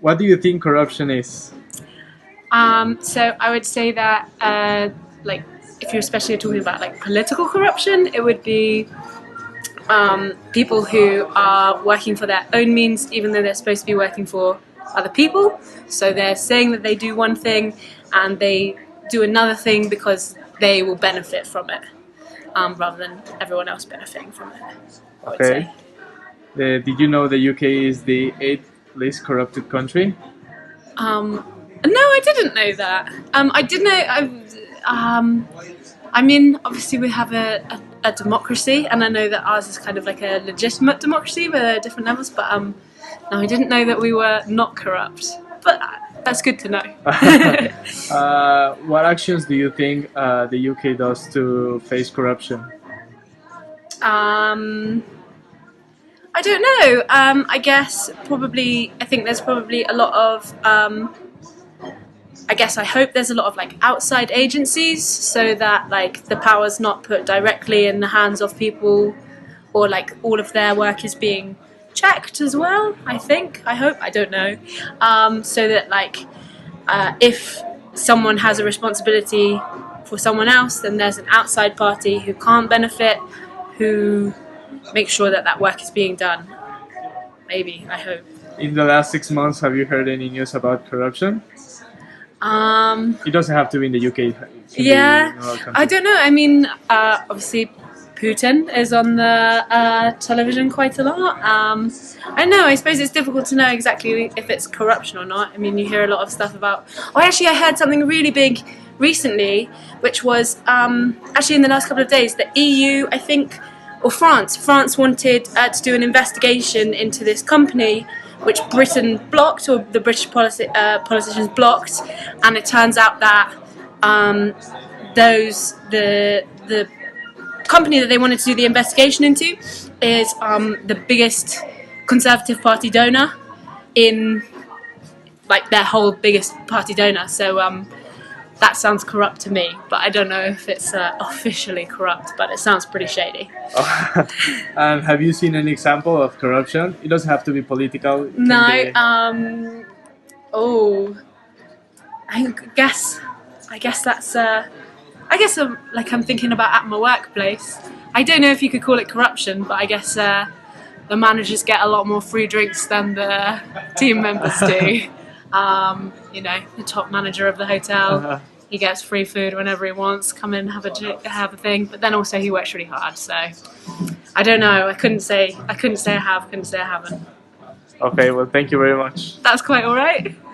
What do you think corruption is? So I would say that, like, if you're especially talking about like political corruption, it would be people who are working for their own means, even though they're supposed to be working for other people. So they're saying that they do one thing and they do another thing because they will benefit from it, rather than everyone else benefiting from it, I would Okay. say. Did you know the UK is the eighth least corrupted country? No, I didn't know that. I did know. I mean, obviously we have a democracy, and I know that ours is kind of like a legitimate democracy with different levels. But no, I didn't know that we were not corrupt. But that's good to know. What actions do you think the UK does to face corruption? I don't know. I guess probably. I think there's probably a lot of. I guess I hope there's a lot of like outside agencies, so that like the power's not put directly in the hands of people, or like all of their work is being checked as well. I think. I hope. I don't know. So that like if someone has a responsibility for someone else, then there's an outside party who can't benefit, who make sure that that work is being done. Maybe, I hope. In the last 6 months, have you heard any news about corruption? It doesn't have to be in the UK. It can be Yeah, in other I countries. don't know. I mean, obviously, Putin is on the television quite a lot. I don't know. I suppose it's difficult to know exactly if it's corruption or not. I mean, you hear a lot of stuff about. Oh, actually, I heard something really big recently, which was actually in the last couple of days. The EU, I think, or France. France wanted to do an investigation into this company, which Britain blocked, or the British politicians blocked, and it turns out that the company that they wanted to do the investigation into is the biggest Conservative Party donor in like their whole biggest party donor. So that sounds corrupt to me, but I don't know if it's officially corrupt, but it sounds pretty shady. And have you seen an example of corruption? It doesn't have to be political. It can No, be- oh, I guess that's like I'm thinking about at my workplace. I don't know if you could call it corruption, but I guess the managers get a lot more free drinks than the team members do. The top manager of the hotel, he gets free food whenever he wants. Come in, have a thing. But then also he works really hard. So I don't know. I couldn't say I have. Couldn't say I haven't. Okay, well, thank you very much. That's quite all right.